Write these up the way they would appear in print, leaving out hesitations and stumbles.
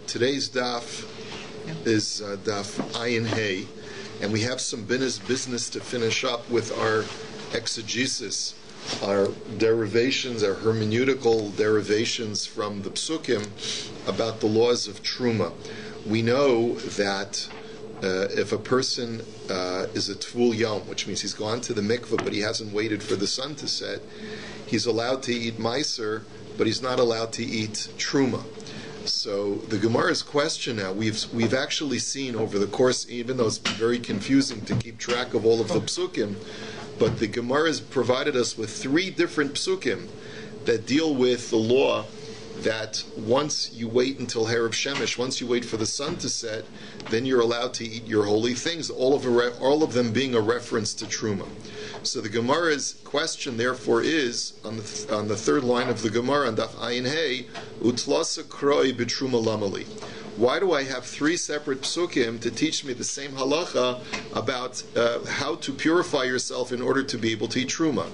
Today's DAF is DAF Ayin Hay, and we have some business to finish up with our exegesis, our derivations, our hermeneutical derivations from the psukim about the laws of truma. We know that if a person is a tvul yom, which means he's gone to the mikveh but he hasn't waited for the sun to set, he's allowed to eat meiser, but he's not allowed to eat truma. So the Gemara's question now, we've actually seen over the course, even though it's very confusing to keep track of all of the psukim, but the Gemara has provided us with 3 different psukim that deal with the law that once you wait until Herav Shemesh, once you wait for the sun to set, then you're allowed to eat your holy things, all of them being a reference to Truma. So the Gemara's question, therefore, is, on the 3rd line of the Gemara, on Daf Ayin Hey, Utlasa Kroi B'Truma Lamali. Why do I have 3 separate psukim to teach me the same halacha about how to purify yourself in order to be able to eat truma?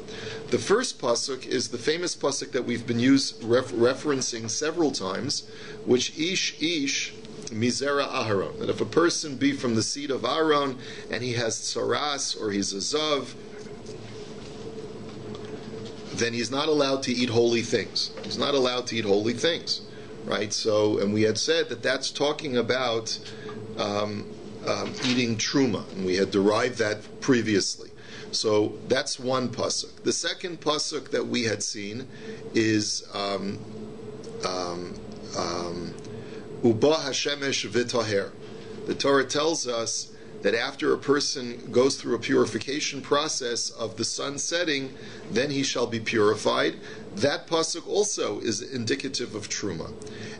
The first pasuk is the famous pasuk that we've been referencing several times, which ish mizera Aharon, that if a person be from the seed of Aaron and he has tsaras or he's a zav, then he's not allowed to eat holy things. He's not allowed to eat holy things. Right, so, and we had said that that's talking about eating truma, and we had derived that previously. So that's one pasuk. The second pasuk that we had seen is Uba Hashemesh V'Taher. The Torah tells us that after a person goes through a purification process of the sun setting, then he shall be purified. That pasuk also is indicative of truma.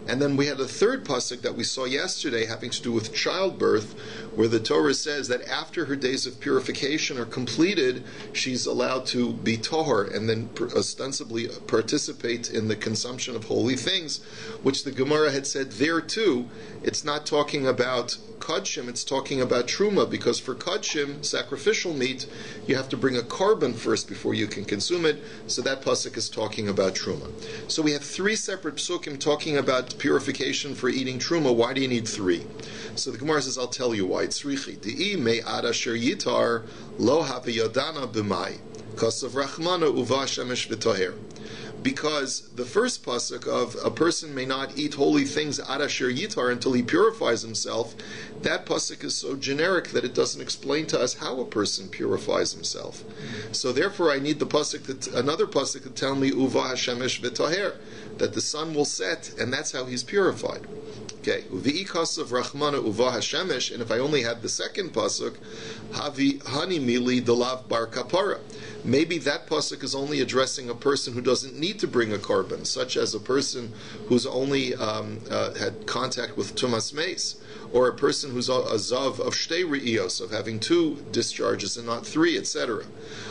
And then we had a 3rd pasuk that we saw yesterday having to do with childbirth, where the Torah says that after her days of purification are completed, she's allowed to be tahor and then ostensibly participate in the consumption of holy things, which the Gemara had said there too. It's not talking about kodshim, it's talking about truma, because for kodshim, sacrificial meat, you have to bring a carbon first before you can consume it, so that pasuk is talking about truma. So we have 3 separate psukim talking about purification for eating truma. Why do you need 3? So the Gemara says, I'll tell you why. Tzrichi di'i me'ad asher yitar lo haviyodana b'mai kasav rachmana uva shemesh v'toher. Because the first pasuk of a person may not eat holy things ad asher yitar until he purifies himself, that pasuk is so generic that it doesn't explain to us how a person purifies himself. So therefore I need the pasuk another pasuk to tell me uva hashemesh v'taher, that the sun will set and that's how he's purified. Okay, uvi'i kasav rachmana uva hashemesh, and if I only had the second pasuk, havi hani mili delav bar kapara. Maybe that pasuk is only addressing a person who doesn't need to bring a carbon, such as a person who's only had contact with tumas meis, or a person who's a zav of shtei re'iyos, of having 2 discharges and not 3, etc.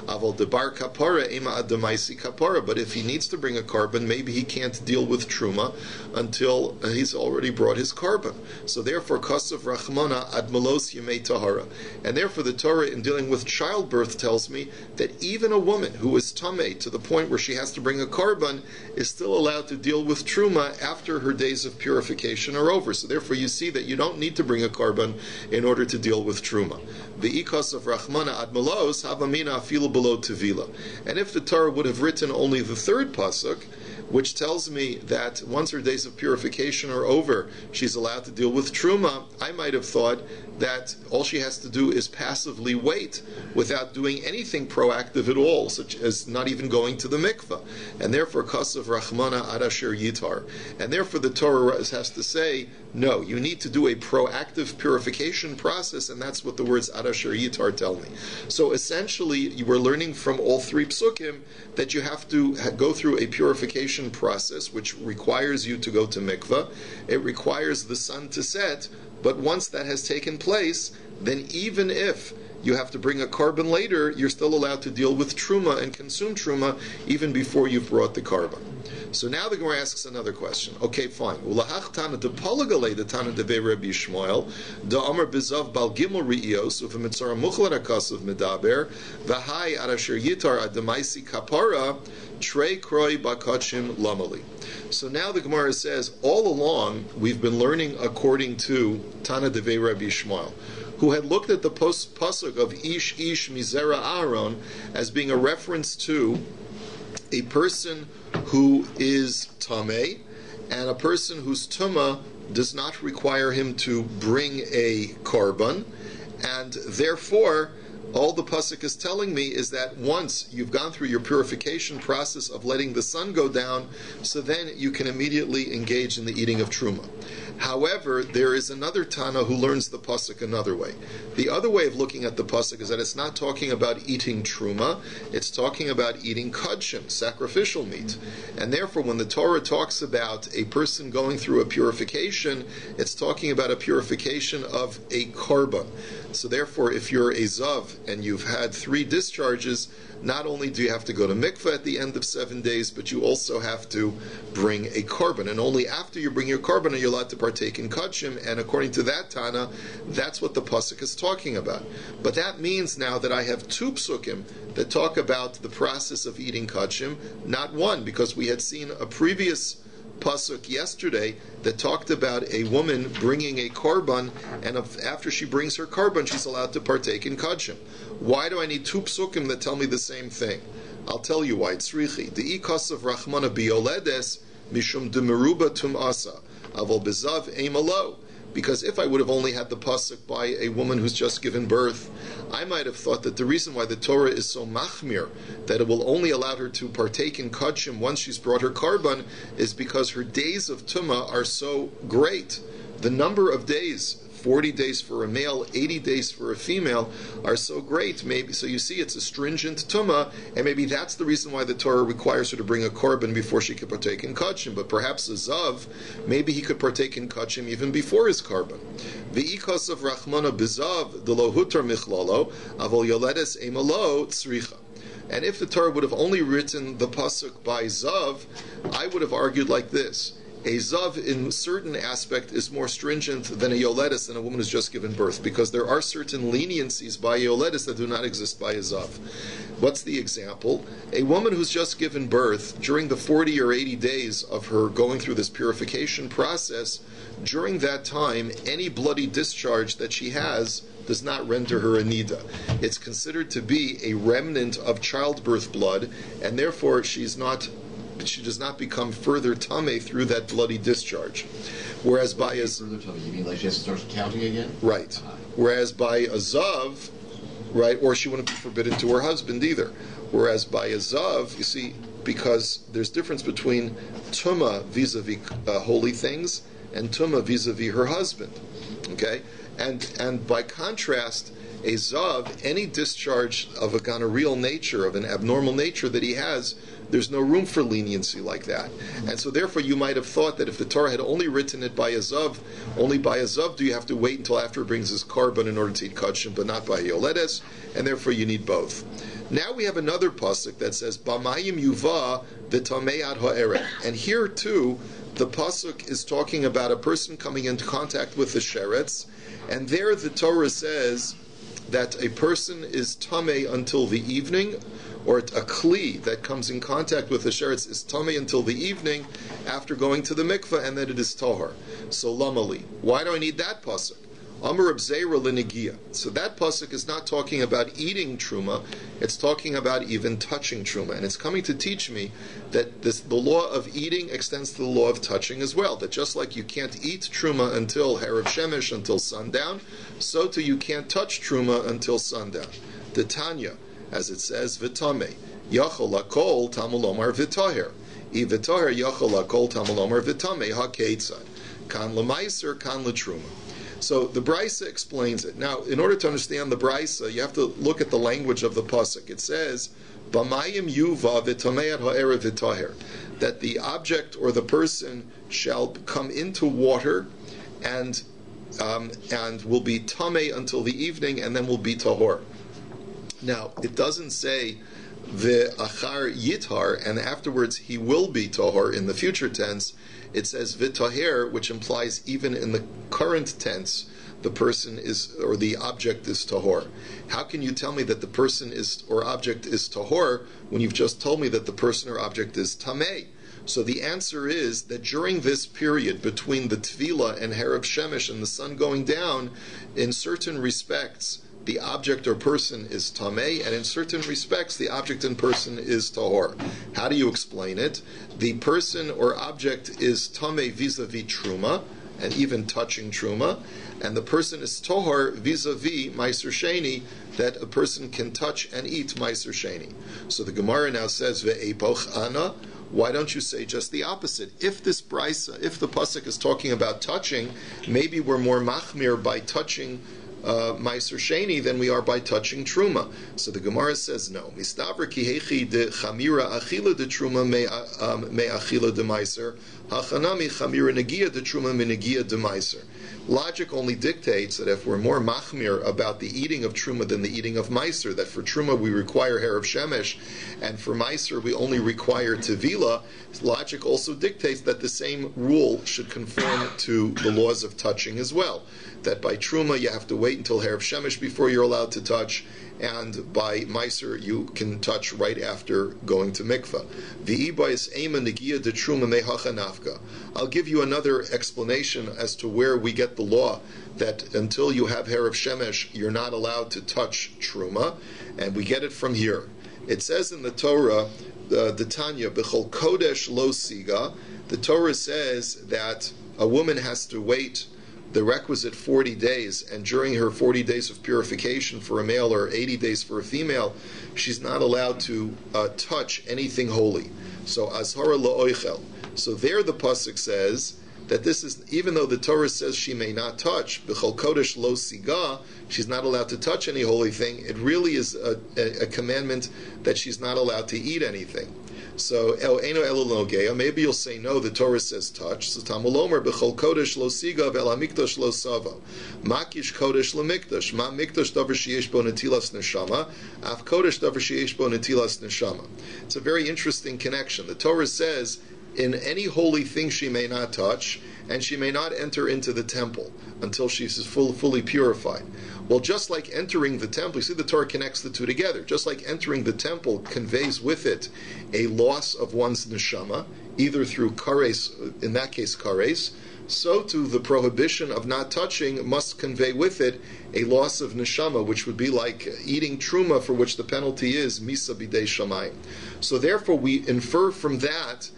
Aval debar kapara ema adamaisi kapara. But if he needs to bring a carbon, maybe he can't deal with truma until he's already brought his carbon. So therefore, kasav rachmana ad melos yemei tahara. And therefore, the Torah, in dealing with childbirth, tells me that even a woman who is tamei to the point where she has to bring a carbon is still allowed to deal with truma after her days of purification are over. So therefore, you see that you don't need to bring a carbon in order to deal with truma. The ikos of rachmana ad melos havamina afilu below tevila. And if the Torah would have written only the 3rd pasuk, which tells me that once her days of purification are over, she's allowed to deal with truma, I might have thought that all she has to do is passively wait without doing anything proactive at all, such as not even going to the mikveh. And therefore, kasav rachmana ad asher yitar. And therefore the Torah has to say, no, you need to do a proactive purification process, and that's what the words ad asher yitar tell me. So essentially, you were learning from all 3 psukim that you have to go through a purification process, which requires you to go to mikveh. It requires the sun to set, but once that has taken place, then even if you have to bring a carbon later, you're still allowed to deal with truma and consume truma even before you've brought the carbon. So now the Gemara asks another question. Okay, fine. Ulahach tana de palagale the tana de Rabbi Shmuel da Amar bizav bal gimel ri'ios uf mitzara muchlar akasav medaber v'hai arasher yitar adamaisi kapara trei kroi bakachim lamali. So now the Gemara says, all along we've been learning according to Tana de Rabbi Shmuel, who had looked at the pasuk of Ish Mizera Aaron as being a reference to a person who is tamei, and a person whose tumah does not require him to bring a korban, and therefore all the pasuk is telling me is that once you've gone through your purification process of letting the sun go down, so then you can immediately engage in the eating of truma. However, there is another Tana who learns the pasuk another way. The other way of looking at the pasuk is that it's not talking about eating truma, it's talking about eating kodshim, sacrificial meat. And therefore, when the Torah talks about a person going through a purification, it's talking about a purification of a korban. So therefore, if you're a zav and you've had 3 discharges, not only do you have to go to mikveh at the end of 7 days, but you also have to bring a korban. And only after you bring your korban are you allowed to partake in kodshim. And according to that Tana, that's what the pasuk is talking about. But that means now that I have 2 psukim that talk about the process of eating kodshim, not one, because we had seen a previous pasuk yesterday that talked about a woman bringing a korban, and after she brings her korban, she's allowed to partake in kodshim. Why do I need 2 psukim that tell me the same thing? I'll tell you why. Tzrichi the ikas of rachmana bioledes mishum demeruba tum asa avol bezav emalo. Because if I would have only had the pasuk by a woman who's just given birth, I might have thought that the reason why the Torah is so machmir, that it will only allow her to partake in kodshim once she's brought her korban, is because her days of tumah are so great. The number of days, 40 days for a male, 80 days for a female, are so great. Maybe so you see it's a stringent tumah, and maybe that's the reason why the Torah requires her to bring a korban before she could partake in kodshim. But perhaps a zav, maybe he could partake in kodshim even before his korban. V'ikos of rachmana bizav delo hutar michlalo avol yoledes emalo tzricha. And if the Torah would have only written the pasuk by zav, I would have argued like this. A zav in certain aspect is more stringent than a yoledis, than a woman who's just given birth, because there are certain leniencies by a yoledis that do not exist by a zav. What's the example? A woman who's just given birth, during the 40 or 80 days of her going through this purification process, during that time, any bloody discharge that she has does not render her a nida. It's considered to be a remnant of childbirth blood, and therefore she does not become further tameh through that bloody discharge. Whereas by a further tameh, you mean like she has to start counting again? Right. Whereas by a zav, right, or she wouldn't be forbidden to her husband either. Whereas by a zav, you see, because there's difference between tumah vis-a-vis holy things and tumah vis-a-vis her husband. Okay? And by contrast, a zav, any discharge of a gonorrheal nature, of an abnormal nature that he has, there's no room for leniency like that. And so therefore you might have thought that if the Torah had only written it by a zav, only by a zav do you have to wait until after it brings his korban in order to eat kodshim, but not by a yoledes, and therefore you need both. Now we have another pasuk that says, B'mayim yuva v'tamei ad ha'eret. And here too, the pasuk is talking about a person coming into contact with the sheretz, and there the Torah says that a person is tamei until the evening, or a kli that comes in contact with the sheretz is tamei until the evening after going to the mikveh, and then it is tahor. So lamali. Why do I need that pasuk? Amar Abzeira l'negia. So that pasuk is not talking about eating truma, it's talking about even touching truma. And it's coming to teach me that the law of eating extends to the law of touching as well. That just like you can't eat truma until harav shemesh, until sundown, so too you can't touch truma until sundown. The Tanya, as it says, v'tamei, yachol lakol tamulomar v'taher. V'taher yachol lakol tamulomar v'tamei ha'keitzad. Kan l'maiser, kan l'truma. So the Brisa explains it. Now, in order to understand the Brisa, you have to look at the language of the pasuk. It says, "B'mayim yuva v'tamei ha'erev v'taher," that the object or the person shall come into water and will be tamei until the evening, and then will be tahor. Now, it doesn't say the achar yitar, and afterwards he will be tahor in the future tense, it says v'taher, which implies even in the current tense, the person is, or the object is tahor. How can you tell me that the person is, or object is tahor, when you've just told me that the person or object is tameh? So the answer is that during this period between the Tvila and Herav Shemesh and the sun going down, in certain respects, the object or person is tameh, and in certain respects, the object and person is tahor. How do you explain it? The person or object is tameh vis-a-vis truma, and even touching truma, and the person is tahor vis-a-vis meiser sheni, that a person can touch and eat meiser sheni. So the Gemara now says ve'epoch ana. Why don't you say just the opposite? If this brisa, if the pasuk is talking about touching, maybe we're more machmir by touching Meiser Sheni than we are by touching Truma. So the Gemara says no. Mistavra ki hechi de chamira achila de Truma me achila de Meiser. Hachanami chamira negia de Truma me negia de Meiser. Logic only dictates that if we're more machmir about the eating of Truma than the eating of Meiser, that for Truma we require Herav Shemesh, and for Meiser we only require Tevila, logic also dictates that the same rule should conform to the laws of touching as well. That by Truma you have to wait until Herav Shemesh before you're allowed to touch, and by Meiser you can touch right after going to mikvah. I'll give you another explanation as to where we get the law that until you have Herav Shemesh you're not allowed to touch Truma, and we get it from here. It says in the Torah, the Tanya, B'chol Kodesh Lo Siga, the Torah says that a woman has to wait the requisite 40 days, and during her 40 days of purification for a male or 80 days for a female, she's not allowed to touch anything holy. So Azhara La'oichel. So there the pasuk says that this is, even though the Torah says she may not touch, B'chol Kodesh Lo Siga, she's not allowed to touch any holy thing, it really is a commandment that she's not allowed to eat anything. So maybe you'll say no. The Torah says touch. So Tamulomer b'chol kodesh lo siga ve'el hamikdash lo savo. Makish kodesh lo mikdash. Ma mikdash davar sheyesh bo netilas neshama. Af kodesh davar sheyesh bo netilas neshama. It's a very interesting connection. The Torah says in any holy thing she may not touch, and she may not enter into the temple until she's fully purified. Well, just like entering the temple, you see the Torah connects the two together. Just like entering the temple conveys with it a loss of one's neshama, either through kares, in that case kares, so too the prohibition of not touching must convey with it a loss of neshama, which would be like eating truma, for which the penalty is misa bidei shamayim. So therefore we infer from that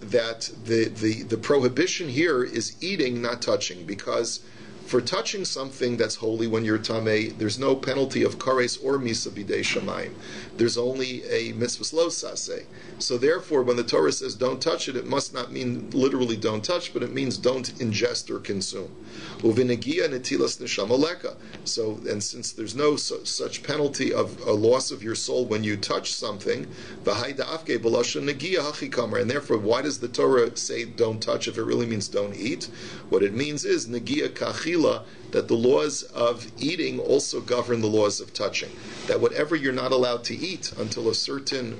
the prohibition here is eating, not touching, because for touching something that's holy when you're tamei, there's no penalty of kares or misa bidei shamayim. There's only a mitzvah lo saseh. So therefore, when the Torah says don't touch it, it must not mean literally don't touch, but it means don't ingest or consume. Uvinegia netilas neshama leka. So, and since there's no such penalty of a loss of your soul when you touch something, v'hai da'afke b'lashon negia hachikamer. And therefore, why does the Torah say don't touch if it really means don't eat? What it means is negia kachila, that the laws of eating also govern the laws of touching. That whatever you're not allowed to eat until a certain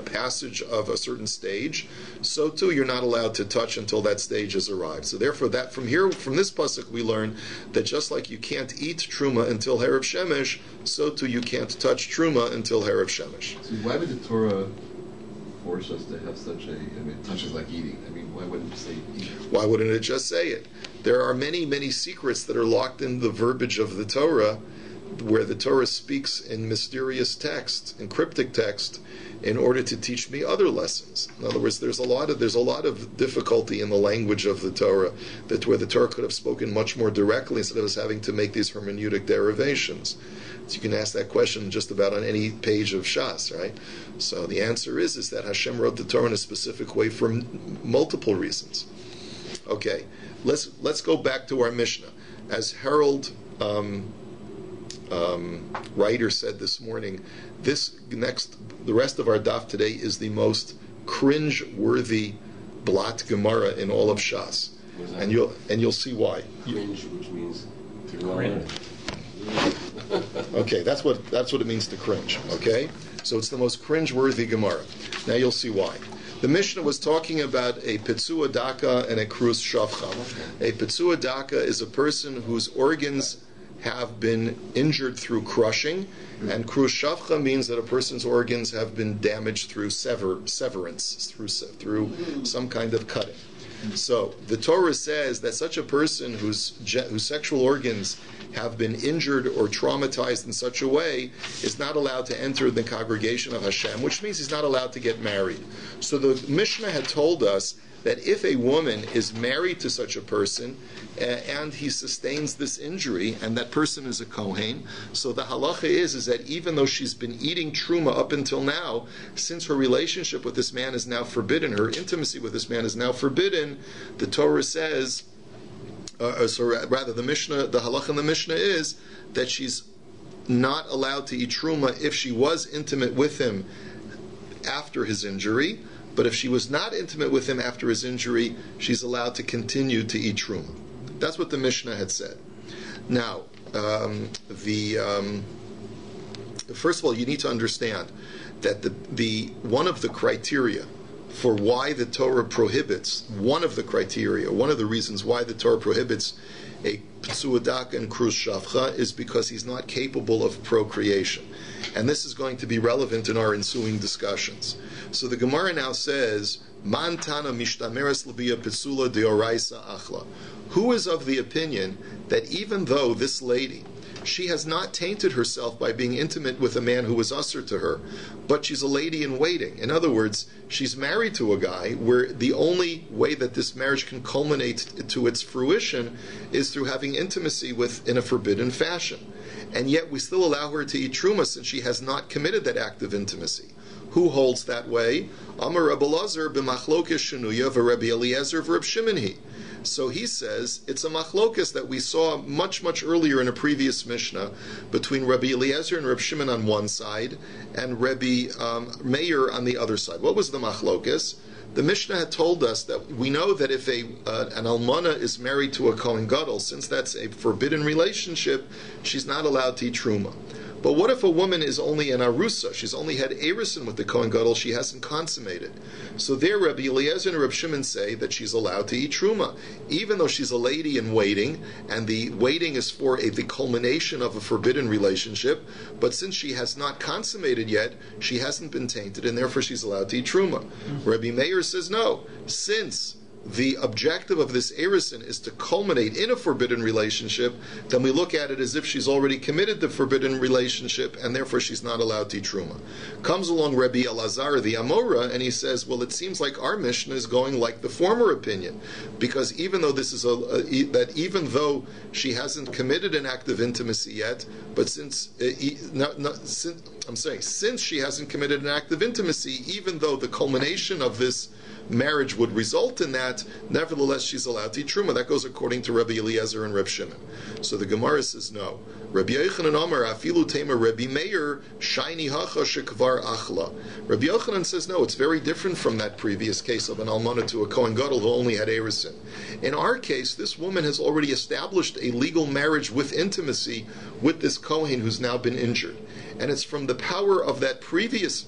passage of a certain stage, so too you're not allowed to touch until that stage has arrived. So therefore, that from this pasuk we learn that just like you can't eat truma until Herav Shemesh, so too you can't touch truma until Herav Shemesh. So why would the Torah force us to have such touch is like eating? Why wouldn't it say eat? Why wouldn't it just say it? There are many, many secrets that are locked in the verbiage of the Torah, where the Torah speaks in mysterious text, in cryptic text, in order to teach me other lessons. In other words, there's a lot of difficulty in the language of the Torah, that where the Torah could have spoken much more directly instead of us having to make these hermeneutic derivations. So you can ask that question just about on any page of Shas, right? So the answer is that Hashem wrote the Torah in a specific way for multiple reasons. Okay, let's go back to our Mishnah. As Harold writer said this morning, the rest of our DAF today is the most cringe-worthy blot Gemara in all of Shas, and you'll see why. Cringe, which means cringe. Okay, that's what it means to cringe. Okay, so it's the most cringe-worthy Gemara. Now you'll see why. The Mishnah was talking about a Pitzua Daka and a Krus Shavcha. A Pitzua Daka is a person whose organs have been injured through crushing, and Krus Shavcha means that a person's organs have been damaged through severance, through some kind of cutting. So the Torah says that such a person whose sexual organs have been injured or traumatized in such a way is not allowed to enter the congregation of Hashem, which means he's not allowed to get married. So the Mishnah had told us that if a woman is married to such a person and he sustains this injury, and that person is a Kohen, so the halacha is that even though she's been eating truma up until now, since her relationship with this man is now forbidden, her intimacy with this man is now forbidden, the Torah says, the halacha in the Mishnah is that she's not allowed to eat truma if she was intimate with him after his injury, but if she was not intimate with him after his injury, she's allowed to continue to eat truma. That's what the Mishnah had said. Now, first of all, you need to understand that the one of the criteria for why the Torah prohibits, one of the reasons why the Torah prohibits a Pitzua Daka and Krus Shavcha is because he's not capable of procreation. And this is going to be relevant in our ensuing discussions. So the Gemara now says, Man tana mishtameres l'biya pitsula deoraisa achla. Who is of the opinion that even though this lady, she has not tainted herself by being intimate with a man who was usher to her, but she's a lady in waiting. In other words, she's married to a guy where the only way that this marriage can culminate to its fruition is through having intimacy with in a forbidden fashion. And yet we still allow her to eat truma since she has not committed that act of intimacy. Who holds that way? Amar Rabbi Elazar b'machlokes shenuya v'Rabbi Eliezer v'Rab Shimon. So he says it's a machlokas that we saw much earlier in a previous Mishnah between Rabbi Eliezer and Rab Shimon on one side and Rabbi Meir on the other side. What was the machlokas? The Mishnah had told us that we know that if an almana is married to a Kohen Gadol, since that's a forbidden relationship, she's not allowed to eat truma. But what if a woman is only an arusa? She's only had erison with the Kohen Gadol, she hasn't consummated. So there Rabbi Eliezer and Rab Shimon say that she's allowed to eat truma, even though she's a lady in waiting, and the waiting is for the culmination of a forbidden relationship, but since she has not consummated yet, she hasn't been tainted, and therefore she's allowed to eat truma. Rabbi Meir says no, since the objective of this erison is to culminate in a forbidden relationship, then we look at it as if she's already committed the forbidden relationship, and therefore she's not allowed to eat truma. Comes along Rabbi Elazar, the Amora, and he says, well, it seems like our Mishnah is going like the former opinion, because even though this is even though she hasn't committed an act of intimacy yet, but since she hasn't committed an act of intimacy, even though the culmination of this marriage would result in that, nevertheless she's allowed to eat truma. That goes according to Rabbi Eliezer and Reb Shimon. So the Gemara says no. Rabbi Yochanan Amar afilu tema Rabbi Meir shayni hacha shekvar achla. Rabbi Yochanan says no, it's very different from that previous case of an almana to a Kohen Gadol who only had erison. In our case, this woman has already established a legal marriage with intimacy with this Kohen who's now been injured. And it's from the power of that previous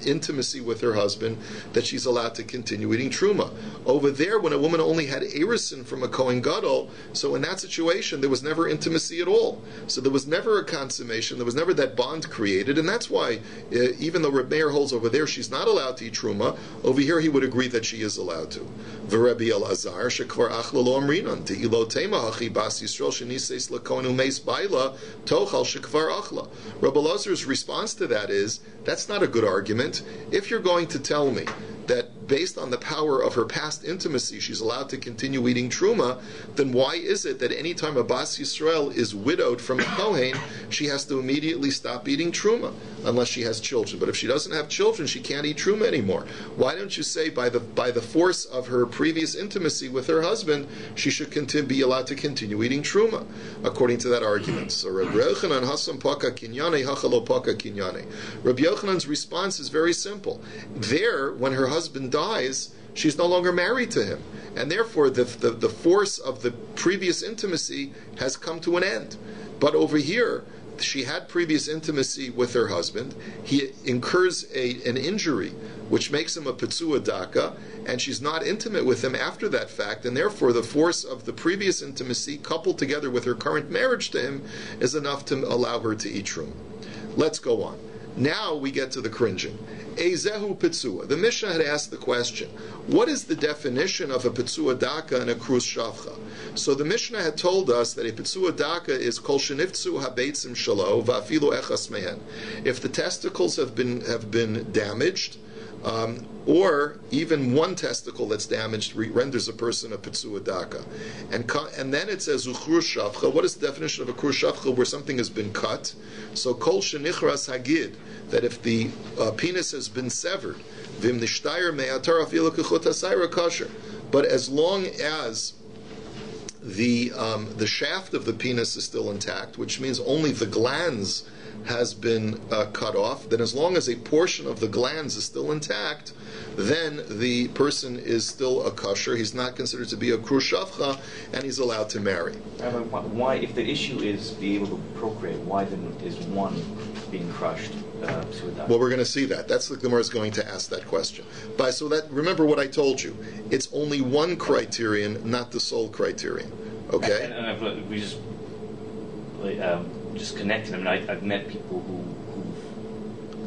intimacy with her husband that she's allowed to continue eating truma. Over there, when a woman only had erison from a Kohen Gadol, so in that situation there was never intimacy at all. So there was never a consummation, there was never that bond created, and that's why even though Reb Meir holds over there she's not allowed to eat truma, over here he would agree that she is allowed to. V'Rabbi Elazar shekvar achla lo amrinan te'ilo tema hachi bas Yisrael shenises lakohen umeis baila tochal shekvar achla. Rabbi Elazar's response to that is, that's not a good argument. If you're going to tell me that based on the power of her past intimacy she's allowed to continue eating truma, then why is it that any time a Bas Yisrael is widowed from a Kohen, she has to immediately stop eating truma, unless she has children? But if she doesn't have children, she can't eat truma anymore. Why don't you say by the force of her previous intimacy with her husband, she should be allowed to continue eating truma, according to that argument? So Rabbi Yochanan Hasam Paka Kinyane Hachalo Paka Kinyane. Rabbi Yochanan's response is very simple. There, when her husband dies, she's no longer married to him, and therefore the force of the previous intimacy has come to an end. But over here, she had previous intimacy with her husband, he incurs an injury which makes him a Petsua Daka, and she's not intimate with him after that fact, and therefore the force of the previous intimacy coupled together with her current marriage to him is enough to allow her to eat truma. Let's go on. Now we get to the cringing. Ezehu Petsua. The Mishnah had asked the question, what is the definition of a Petsua Daka and a Krus Shavcha? So the Mishnah had told us that a Petsua Daka is Kol Shenifzu HaBeitzim Shalo Va'afilu Echas Mehen. If the testicles have been damaged, or even one testicle that's damaged renders a person a Petsua Daka. And then it says Uchru Shavcha. What is the definition of a Krus Shavcha? Where something has been cut. So Kol Shenichras Hagid, that if the penis has been severed, Vim Nishtayr Me'atar Afilu Kechut HaSayra Kosher. But as long as the shaft of the penis is still intact, which means only the glands has been cut off, then as long as a portion of the glands is still intact, then the person is still a kosher. He's not considered to be a Krus Shavcha, and he's allowed to marry. Why, if the issue is be able to procreate, why then is one being crushed? Well, we're going to see that. That's the Gemara is going to ask that question. So that, remember what I told you. It's only one criterion, not the sole criterion. Okay? And we just connecting. I mean, I've met people who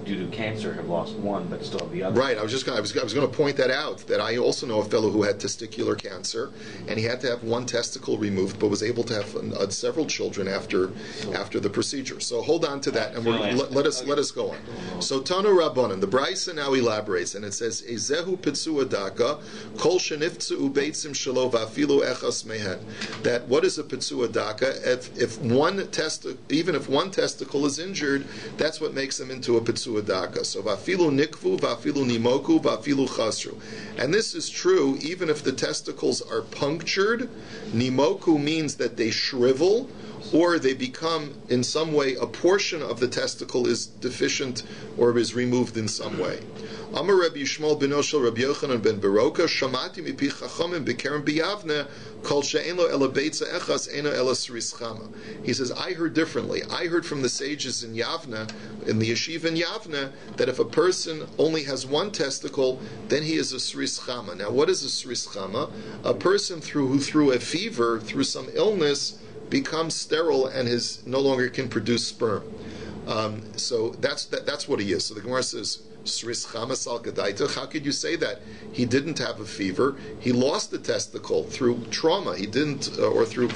due to cancer have lost one but still have the other. Right. I was going to point that out. That I also know a fellow who had testicular cancer, and he had to have one testicle removed, but was able to have several children after the procedure. So hold on to that, and let us go on. So Tanu Rabbanan, the Brisa now elaborates, and it says Ezehu Petsua Daka Kol Sheniftzeu Beitzim Shelo Va'afilu Echas Mehen. That what is a Petsua Daka? Even if one testicle is injured, that's what makes them into a Petsua Daka. So vafilu nikvu, vafilu nimoku, vafilu chasru. And this is true even if the testicles are punctured. Nimoku means that they shrivel, or they become in some way, a portion of the testicle is deficient or is removed in some way. Amar Rabbi Yishmael ben Oshel Rabbi Yochanan ben Beroka Shamati mipi chachamim bekerem biyavne kol she'en lo ela beitza echas eno ela sris chama. He says, I heard differently. I heard from the sages in Yavne, in the yeshiva in Yavne, that if a person only has one testicle, then he is a sris chama. Now, what is a sris chama? A person who through a fever, through some illness, becomes sterile and no longer can produce sperm. So that's what he is. So the Gemara says, Sris chamas al gadaita. How could you say that? He didn't have a fever. He lost the testicle through trauma. He didn't, or through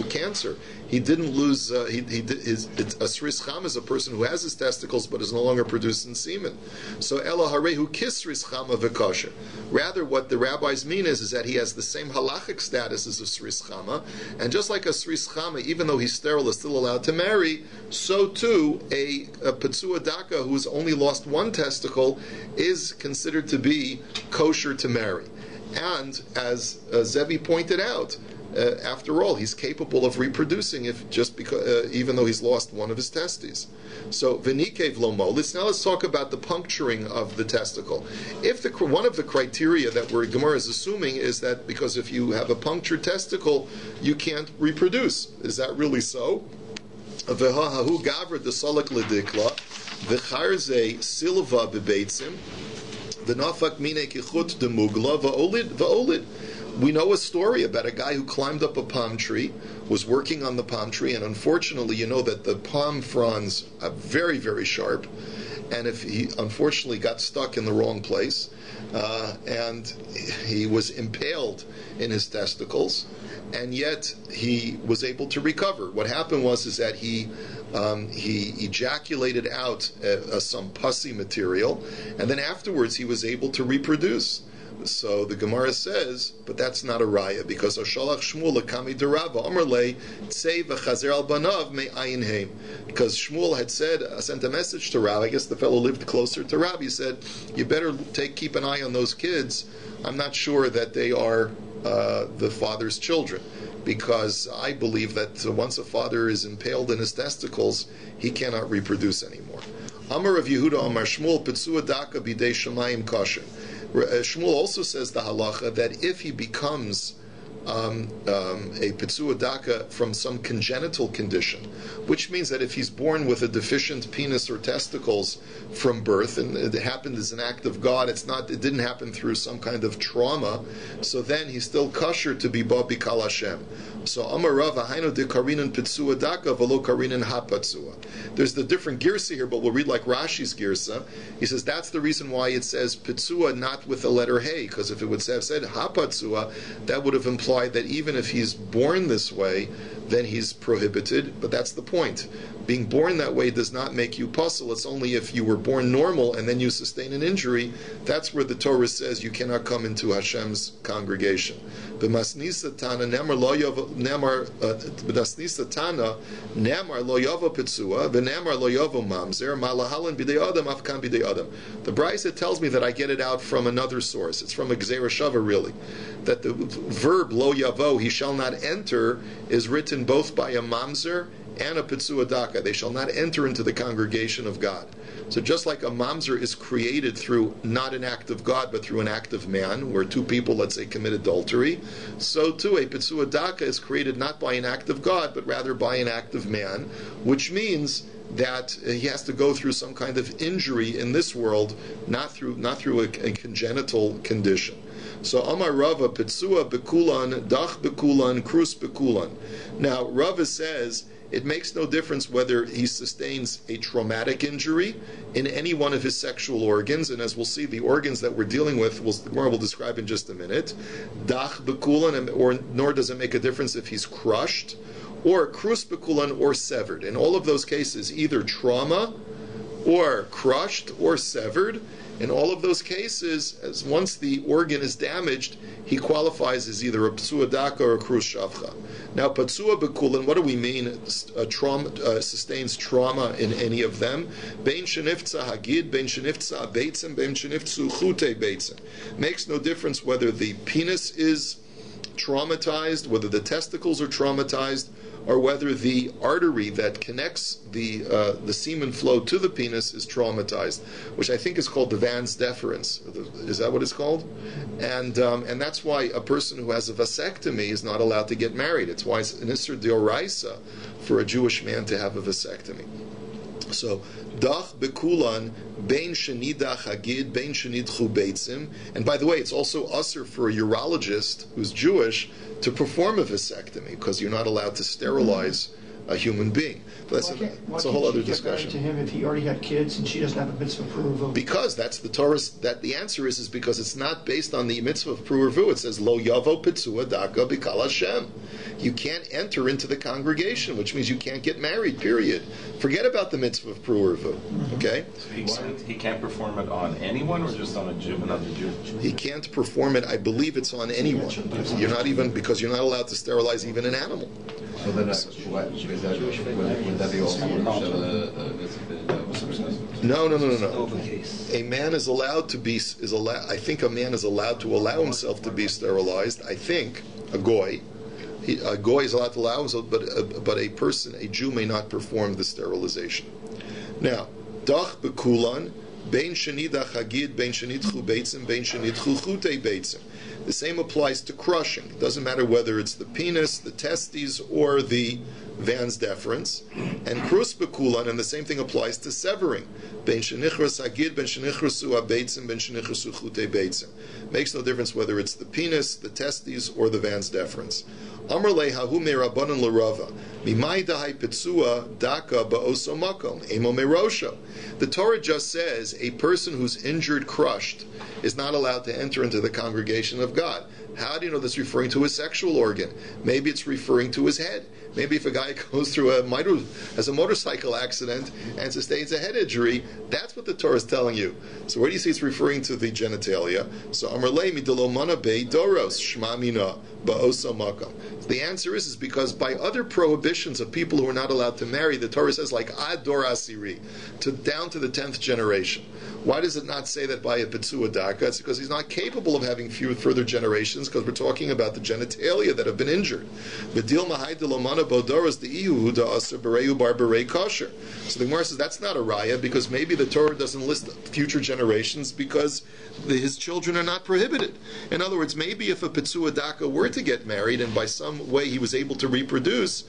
cancer. He didn't lose. A sris chama is a person who has his testicles but is no longer producing semen. So ela harehu kis sris chama v'kosher. Rather, what the rabbis mean is that he has the same halachic status as a sris chama, and just like a sris chama, even though he's sterile, is still allowed to marry. So too, a Petsua Daka who has only lost one testicle is considered to be kosher to marry. And as Zevi pointed out, after all, he's capable of reproducing even though he's lost one of his testes. So v'nikev lomo. Let's talk about the puncturing of the testicle. If one of the criteria that Gemara is assuming is that because if you have a punctured testicle, you can't reproduce. Is that really so? V'hahu gavra desalak ledikla v'charze silva bebeitzim v'nafak mine kichut demugla v'olid. We know a story about a guy who climbed up a palm tree, was working on the palm tree, and unfortunately, you know that the palm fronds are very, very sharp, and if he unfortunately got stuck in the wrong place, and he was impaled in his testicles, and yet he was able to recover. What happened is that he ejaculated out some pussy material, and then afterwards he was able to reproduce. So the Gemara says, but that's not a raya, because Oshalach Shmuel lekami derava Omerle tzei v'chazer al banav me'ayin heim. Because Shmuel had sent a message to Rabbi. I guess the fellow lived closer to Rabbi. He said, you better keep an eye on those kids. I'm not sure that they are the father's children, because I believe that once a father is impaled in his testicles, he cannot reproduce anymore. Amar of Yehuda Amar Shmuel Petsua Daka bidei Shemayim Kosher. Shmuel also says the halacha that if he becomes a Pitsua Daka from some congenital condition, which means that if he's born with a deficient penis or testicles from birth, and it happened as an act of God, it didn't happen through some kind of trauma, so then he's still kosher to be Ba Bikal Hashem. So Amar Rav Hainu de Karinan Pitsua Daka velo Karinan Hapatsua. There's the different girsa here, but we'll read like Rashi's girsa. He says that's the reason why it says Pitsua not with the letter Hey, because if it would have said Hapatsua, that would have implied that even if he's born this way, then he's prohibited. But that's the point. Being born that way does not make you puzzle. It's only if you were born normal and then you sustain an injury, that's where the Torah says you cannot come into Hashem's congregation. B'masnisa tana nemar lo yavo pitsua v'nemar lo yavo mamzer malahalan b'dei adam afkan b'dei adam. The Brisa tells me that I get it out from another source. It's from a Gzeira Shava, really. That the verb lo yavo, he shall not enter, is written both by a mamzer and a Pitsua Daka. They shall not enter into the congregation of God. So just like a mamzer is created through not an act of God, but through an act of man, where two people, let's say, commit adultery, so too a Pitsua Daka is created not by an act of God, but rather by an act of man, which means that he has to go through some kind of injury in this world, not through a congenital condition. So Amar Rava Pitsua Bekulan, Dach Bekulan, Krus Bekulan. Now Rava says it makes no difference whether he sustains a traumatic injury in any one of his sexual organs, and as we'll see, the organs that we're dealing with, we'll describe in just a minute. Dach Bekulan, or nor does it make a difference if he's crushed, or krus bekulan, or severed. In all of those cases, either trauma, or crushed, or severed. In all of those cases, as once the organ is damaged, he qualifies as either a ptsua daka or a krus shavcha. Now, ptsua bekulan, what do we mean? Sustains trauma in any of them. Bein shenifza hagid, bein shenifza beitzim, bein shenifzu chute beitzim. Makes no difference whether the penis is traumatized, whether the testicles are traumatized, or whether the artery that connects the semen flow to the penis is traumatized, which I think is called the Van's deferens. Is that what it's called? And that's why a person who has a vasectomy is not allowed to get married. It's why it's an Isser D'Oraisa for a Jewish man to have a vasectomy. So, Dach Bekulan, Bein Shenidach Hagid, Bein Shenidchu Beitzim. And by the way, it's also usher for a urologist who's Jewish to perform a vasectomy, because you're not allowed to sterilize a human being. But that's a whole other discussion. To him if he already had kids and she doesn't have a mitzvah pruruvu? Because that's the Torah's. That the answer is because it's not based on the mitzvah of pruruvu. It says lo yavo pitsua daka bikal Hashem. You can't enter into the congregation, which means you can't get married. Period. Forget about the mitzvah of pruruvu. Okay. So he can't perform it on anyone, or just on another Jew? He can't perform it. I believe it's on anyone. You're not even, because you're not allowed to sterilize even an animal. So then, would that be also No. A man is allowed to be. I think a man is allowed to allow himself to be sterilized. I think a goy. A goy is allowed to allow himself, but a person, a Jew, may not perform the sterilization. Now, dach bekulan, bein shenidach hagid, bein shenidchu beitzim, bein shenidchu chute beitzim. The same applies to crushing. It doesn't matter whether it's the penis, the testes, or the Van's deferens. And krus bekulan, and the same thing applies to severing. Ben shenichras hagid, ben shenichrasu abeitzim, ben shenichrasu chute beitzim. Makes no difference whether it's the penis, the testes, or the Van's deferens. Amar lehahu me'rabanan l'rava mimai dahai pitsua daka ba'oso makom emo merosho. The Torah just says a person who's injured, crushed, is not allowed to enter into the congregation of God. How do you know that's referring to his sexual organ? Maybe it's referring to his head. Maybe if a guy goes through has a motorcycle accident and sustains a head injury, that's what the Torah is telling you. So where do you see it's referring to the genitalia? So Amrlei midolomana bei doros shma mina ba'osa makam. The answer is because by other prohibitions of people who are not allowed to marry, the Torah says like ad dor asiri, down to the 10th generation. Why does it not say that by a Pitzua Daka? It's because he's not capable of having further generations, because we're talking about the genitalia that have been injured. So the Gemara says that's not a raya, because maybe the Torah doesn't list future generations because his children are not prohibited. In other words, maybe if a Pitzua Daka were to get married and by some way he was able to reproduce,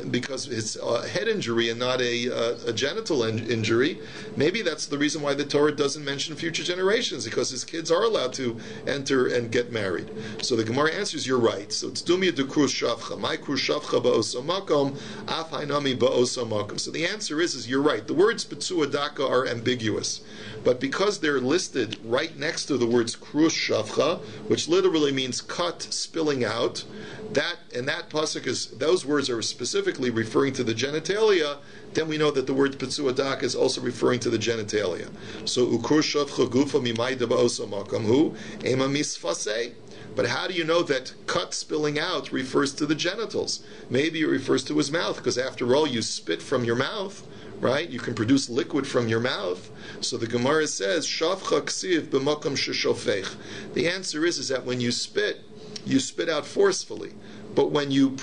because it's a head injury and not a genital injury, maybe that's the reason why the Torah doesn't mention future generations, because his kids are allowed to enter and get married. So the Gemara answers, you're right. So it's dumia de krus shavcha, my krus shavcha ba'osa makom, af hainami ba'osa makom. So the answer is you're right. The words Pitzua Daka are ambiguous, but because they're listed right next to the words krus shavcha, which literally means cut, spilling out, that pasuk is, those words are specifically referring to the genitalia, then we know that the word Pitzua Daka is also referring to the genitalia. So ukur shavcha gufa mimai deba'osa makam hu ema misfasei. But how do you know that cut, spilling out refers to the genitals? Maybe it refers to his mouth, because after all, you spit from your mouth, right? You can produce liquid from your mouth. So the Gemara says, Shavcha ksiv b'makam sheshofech. The answer is that when you spit out forcefully. But when you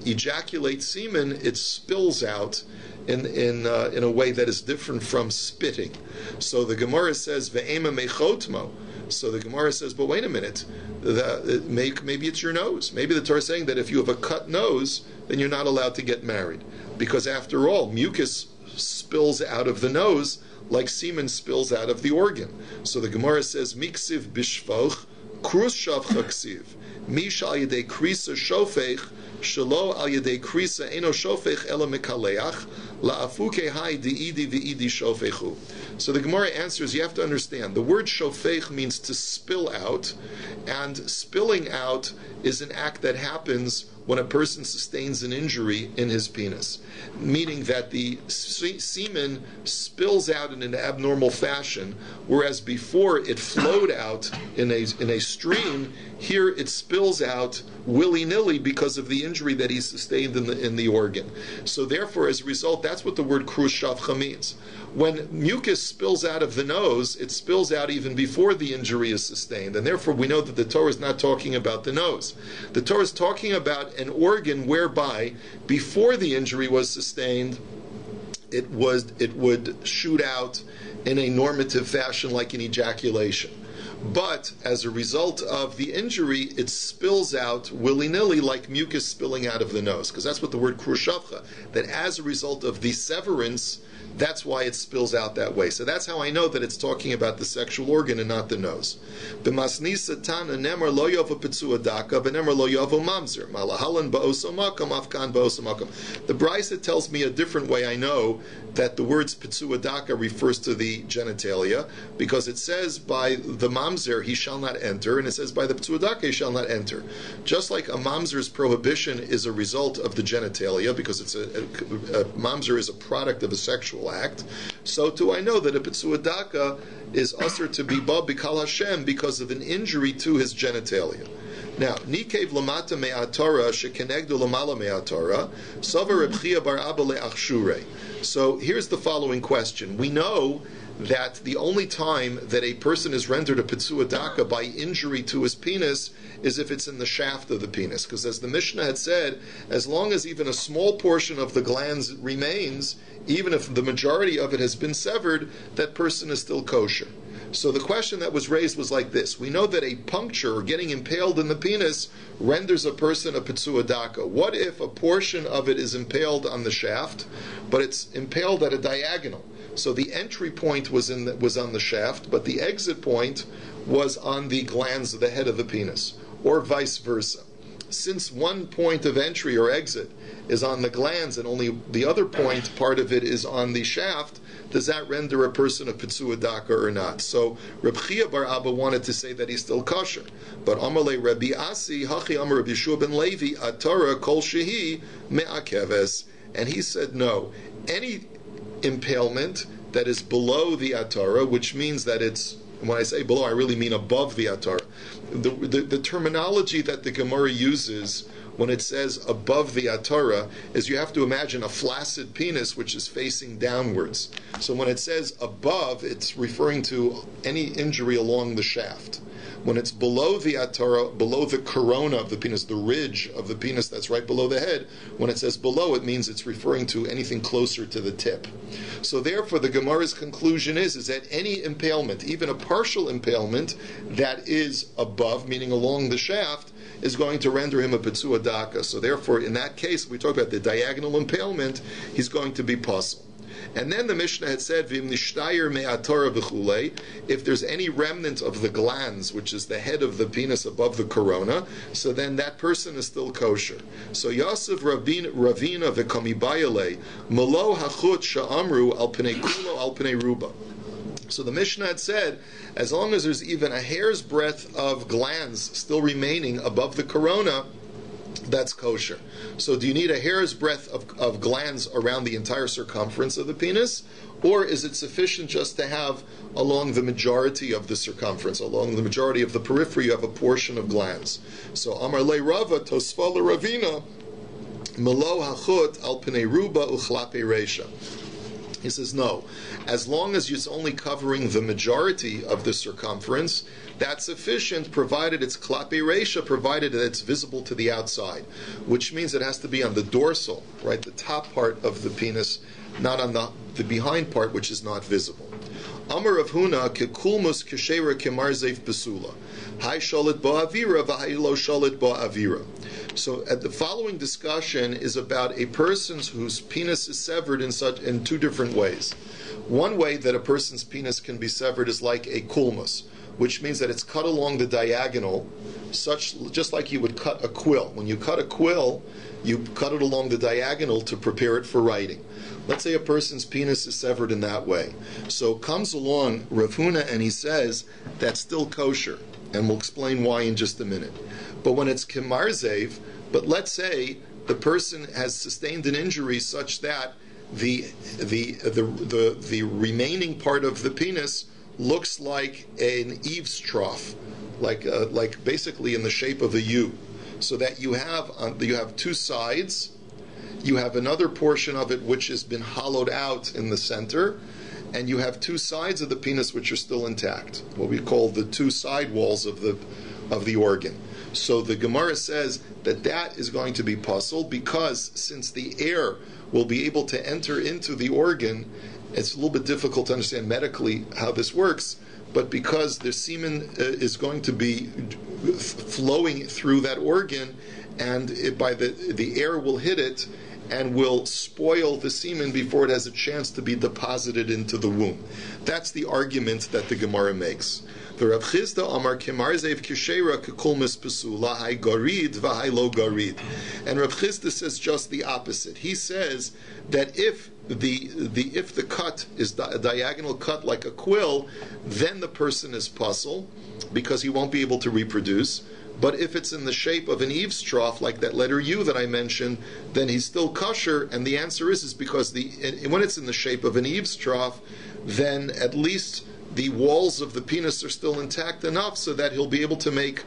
ejaculate semen, it spills out in a way that is different from spitting. So the Gemara says, Ve'ema mechotmo. So the Gemara says, but wait a minute, maybe it's your nose. Maybe the Torah is saying that if you have a cut nose, then you're not allowed to get married. Because after all, mucus spills out of the nose like semen spills out of the organ. So the Gemara says, Miksiv bishfoch, krus shavcha ksiv. Mish al yedei krisa shofech, shelo al yedei krisa eno shofech ela mekaleach, la'afuke hai di'idi v'idi shofechu. So the Gemara answers, you have to understand, the word shofech means to spill out, and spilling out is an act that happens when a person sustains an injury in his penis, meaning that the semen spills out in an abnormal fashion, whereas before it flowed out in a stream. Here it spills out willy-nilly because of the injury that he sustained in the organ. So therefore, as a result, that's what the word krus shavcha means. When mucus spills out of the nose, it spills out even before the injury is sustained, and therefore we know that the Torah is not talking about the nose. The Torah is talking about an organ whereby, before the injury was sustained, it would shoot out in a normative fashion like an ejaculation. But as a result of the injury, it spills out willy-nilly like mucus spilling out of the nose, because that's what the word krus shavcha, that as a result of the severance, that's why it spills out that way. So that's how I know that it's talking about the sexual organ and not the nose. B'masnisa tana nemar lo yavo pitzua daka v'nemar lo yavo mamzer malahalan ba'oso makam afkan ba'oso makam. The Brisa tells me a different way I know that the words pitzua daka refers to the genitalia, because it says by the mamzer he shall not enter, and it says by the pitzua daka he shall not enter. Just like a mamzer's prohibition is a result of the genitalia, because it's a mamzer is a product of a sexual act, so too I know that a pitzua daka is usher to be ba b'kal Hashem because of an injury to his genitalia. Now, nikev lamata me'atara shekenegdu lamala me'atara savar Reb Chia bar Abba le'achshure. So here's the following question. We know that the only time that a person is rendered a pitzua daka by injury to his penis is if it's in the shaft of the penis, because as the Mishnah had said, as long as even a small portion of the glands remains, even if the majority of it has been severed, that person is still kosher. So the question that was raised was like this. We know that a puncture or getting impaled in the penis renders a person a pitzua daka. What if a portion of it is impaled on the shaft, but it's impaled at a diagonal? So the entry point was on the shaft, but the exit point was on the glands of the head of the penis, or vice versa. Since one point of entry or exit is on the glands and only the other point, part of it, is on the shaft, does that render a person a pitzua daka or not? So Reb Chia bar Abba wanted to say that he's still kosher, but Amalei Rabbi Asi Hachi Amar Rabbi Yeshua ben Levi Atara Kol Shehi Me'akeves, and he said no. Any impalement that is below the atara, which means that it's And when I say below, I really mean above the atara. The terminology that the Gemara uses when it says above the atara is you have to imagine a flaccid penis which is facing downwards. So when it says above, it's referring to any injury along the shaft. When it's below the atara, below the corona of the penis, the ridge of the penis that's right below the head, when it says below, it means it's referring to anything closer to the tip. So therefore, the Gemara's conclusion is that any impalement, even a partial impalement that is above, meaning along the shaft, is going to render him a Petsua Daka. So therefore, in that case, we talk about the diagonal impalement, he's going to be puzzled. And then the Mishnah had said, "V'im nishtayir me'atara v'chulei." If there's any remnant of the glans, which is the head of the penis above the corona, so then that person is still kosher. So Yosef Ravina v'kamibayale malo hachut sha'amru al pnei kulo al pnei ruba. So the Mishnah had said, as long as there's even a hair's breadth of glands still remaining above the corona, that's kosher. So do you need a hair's breadth of glands around the entire circumference of the penis? Or is it sufficient just to have along the majority of the circumference, along the majority of the periphery, you have a portion of glands? So Amar Le Rava, Tosfa Le Ravina, Malo Hachut Al Pnei Ruba Uchlape Reisha. He says, no. As long as it's only covering the majority of the circumference, that's sufficient, provided it's klape reisha, provided that it's visible to the outside, which means it has to be on the dorsal, right, the top part of the penis, not on the behind part, which is not visible. Amar Rav Huna kekulmus keshera kemarzev besula, hay shalit ba'avira v'hay lo shalit ba'avira. So, the following discussion is about a person whose penis is severed in two different ways. One way that a person's penis can be severed is like a kulmus, which means that it's cut along the diagonal, just like you would cut a quill. When you cut a quill, you cut it along the diagonal to prepare it for writing. Let's say a person's penis is severed in that way. So comes along Rav Huna and he says that's still kosher, and we'll explain why in just a minute. But when it's kemarzev, but let's say the person has sustained an injury such that the remaining part of the penis looks like an eaves trough, like basically in the shape of a U, so that you have two sides. You have another portion of it which has been hollowed out in the center, and you have two sides of the penis which are still intact, what we call the two side walls of the organ. So the Gemara says that is going to be puzzled, because since the air will be able to enter into the organ, it's a little bit difficult to understand medically how this works, but because the semen is going to be flowing through that organ, and the air will hit it and will spoil the semen before it has a chance to be deposited into the womb. That's the argument that the Gemara makes. The Rav Chisda Amar Kemarzev Kishera Kekulmis Pesula Hai Garid V'Hai Lo Garid, and Rav Chisda says just the opposite. He says that if the cut is a diagonal cut like a quill, then the person is puzzled because he won't be able to reproduce. But if it's in the shape of an eaves trough, like that letter U that I mentioned, then he's still kosher. And the answer is because when it's in the shape of an eaves trough, then at least the walls of the penis are still intact enough so that he'll be able to make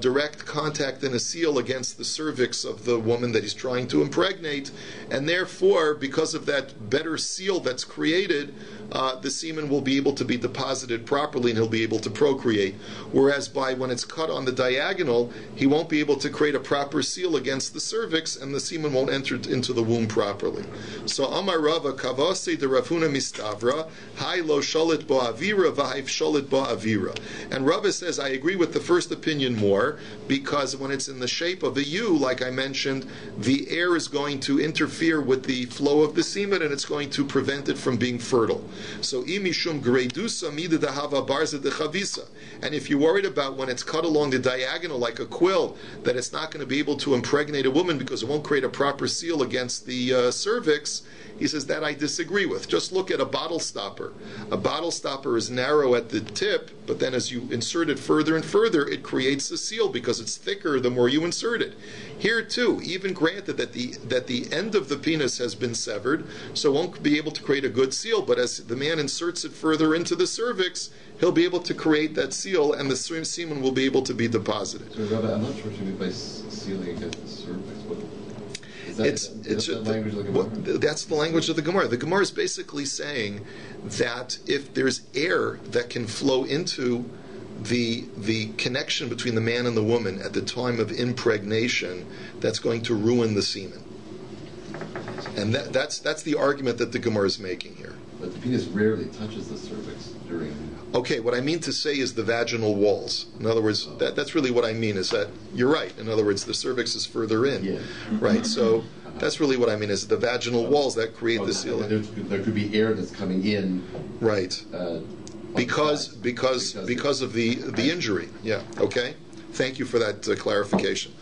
direct contact in a seal against the cervix of the woman that he's trying to impregnate. And therefore, because of that better seal that's created, the semen will be able to be deposited properly and he'll be able to procreate. Whereas when it's cut on the diagonal, he won't be able to create a proper seal against the cervix and the semen won't enter into the womb properly. So Amar Rava Kavase de Rav Huna Mistavra, Hai lo shalit bo avira v'hai shalit bo avira. And Rava says, I agree with the first opinion more, because when it's in the shape of a U, like I mentioned, the air is going to interfere with the flow of the semen and it's going to prevent it from being fertile. So imishum greidusa mida dahava barza dechavisa. And if you're worried about when it's cut along the diagonal like a quill, that it's not going to be able to impregnate a woman because it won't create a proper seal against the cervix, he says that I disagree with. Just look at a bottle stopper. A bottle stopper is narrow at the tip, but then as you insert it further and further, it creates a seal because it's thicker the more you insert it. Here too, even granted that the end of the penis has been severed, so it won't be able to create a good seal, but as the man inserts it further into the cervix, he'll be able to create that seal, and the semen will be able to be deposited. So, Rabbi, I'm not sure what you mean by sealing against the cervix. It's the language of the Gemara? That's the language of the Gemara. The Gemara is basically saying that if there's air that can flow into the connection between the man and the woman at the time of impregnation, that's going to ruin the semen. And that's the argument that the Gemara is making here. But the penis rarely touches the cervix during... Okay, what I mean to say is the vaginal walls. In other words, that's really what I mean, is that you're right. In other words, the cervix is further in. Yeah. Right, so that's really what I mean, is the vaginal walls that create the seal. There could be air that's coming in. Right. Because of the injury. Yeah, okay. Thank you for that clarification.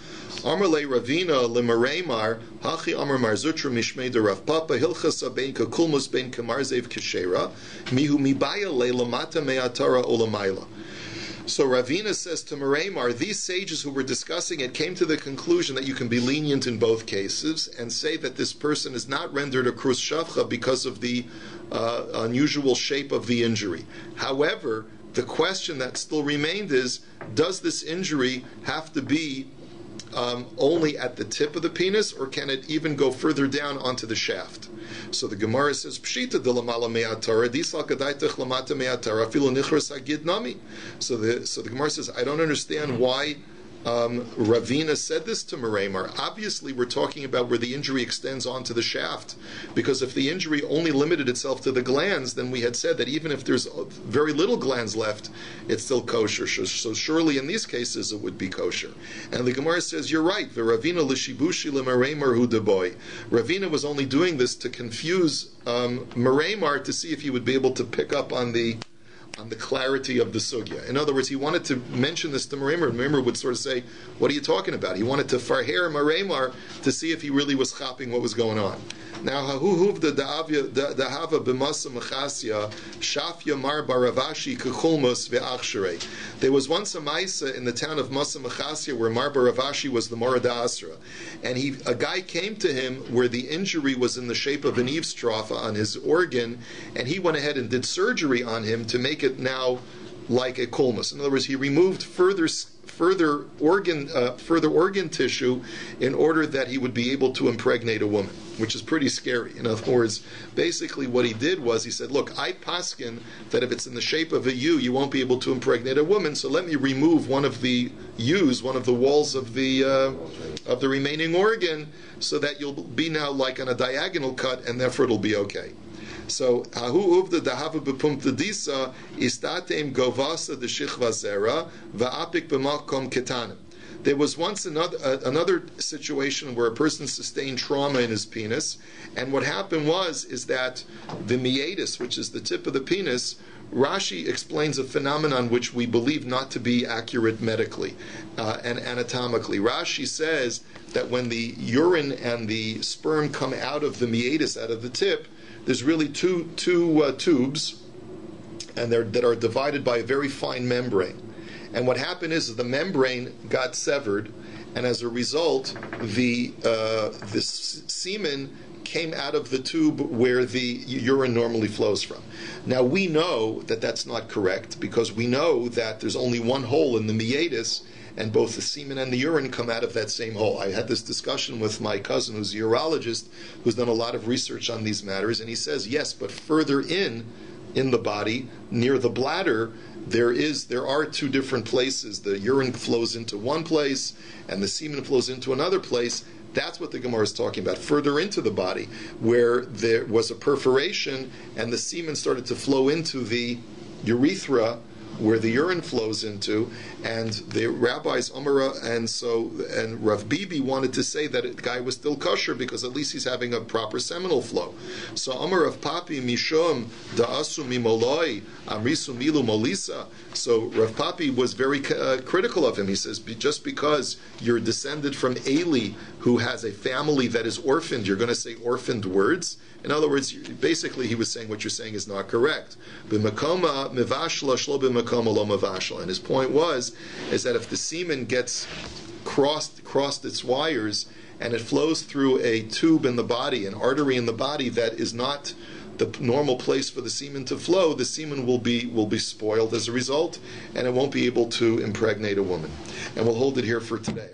Amar le Ravina limareimar hachi amar marzutra mishmei de Rav Papa hilchasa ben kakulmus ben kamarzev keshera mihu mibaya le lamata me'atara olamayla. So Ravina says to Mareimar, these sages who were discussing it came to the conclusion that you can be lenient in both cases and say that this person is not rendered a krus shavcha because of the unusual shape of the injury. However, the question that still remained is, does this injury have to be only at the tip of the penis, or can it even go further down onto the shaft? So the Gemara says, Pshita de lamala me'atara, disal kadaitach lamata me'atara, afilu nichras agid nami. So the Gemara says, I don't understand why Ravina said this to Mareimar. Obviously, we're talking about where the injury extends onto the shaft, because if the injury only limited itself to the glands, then we had said that even if there's very little glands left, it's still kosher. So surely in these cases it would be kosher. And the Gemara says, you're right. Ravina l'shibushi l'Mareimar hu deboy. Ravina was only doing this to confuse Mareimar to see if he would be able to pick up on the clarity of the sugya. In other words, he wanted to mention this to Mareimar, and Mareimar would sort of say, what are you talking about? He wanted to farher Mareimar to see if he really was chopping what was going on. Now, hahuhuv the dahava b'masa mechasya shafya mar baravashi kechulmus ve'achsherei. There was once a maisa in the town of Masa Mechasya where Mar Baravashi was the Morada Asra, and a guy came to him where the injury was in the shape of an eavesdropper on his organ, and he went ahead and did surgery on him to make it now like a kulmus. In other words, he removed further organ tissue in order that he would be able to impregnate a woman, which is pretty scary. In other words, basically what he did was he said, look, I paskin that if it's in the shape of a U, you won't be able to impregnate a woman, so let me remove one of the U's, one of the walls of the remaining organ, so that you'll be now like on a diagonal cut, and therefore it'll be okay. So, hahu uvda dahava b'pumta disa istatem govasa de shichva zera va'apik b'makom ketanim. There was once another situation where a person sustained trauma in his penis, and what happened is that the meatus, which is the tip of the penis, Rashi explains a phenomenon which we believe not to be accurate medically and anatomically. Rashi says that when the urine and the sperm come out of the meatus, out of the tip, there's really two tubes, and that are divided by a very fine membrane. And what happened is the membrane got severed, and as a result, the semen came out of the tube where the urine normally flows from. Now we know that that's not correct, because we know that there's only one hole in the meatus, and both the semen and the urine come out of that same hole. I had this discussion with my cousin, who's a urologist, who's done a lot of research on these matters, and he says, yes, but further in the body, near the bladder, there are two different places. The urine flows into one place, and the semen flows into another place. That's what the Gemara is talking about, further into the body, where there was a perforation, and the semen started to flow into the urethra, where the urine flows into, and the rabbis Amara and Rav Bibi wanted to say that the guy was still kosher because at least he's having a proper seminal flow. So Amar Rav Papi Mishum Da'asu Mimoloi Amrisu Milu Molisa. So Rav Papi was very critical of him. He says, just because you're descended from Eli, who has a family that is orphaned, you're going to say orphaned words? In other words, basically he was saying what you're saying is not correct. B'makoma mivashla shlo b'makoma lo mivashla. And his point is that if the semen gets crossed its wires, and it flows through a tube in the body, an artery in the body that is not the normal place for the semen to flow, the semen will be spoiled as a result, and it won't be able to impregnate a woman. And we'll hold it here for today.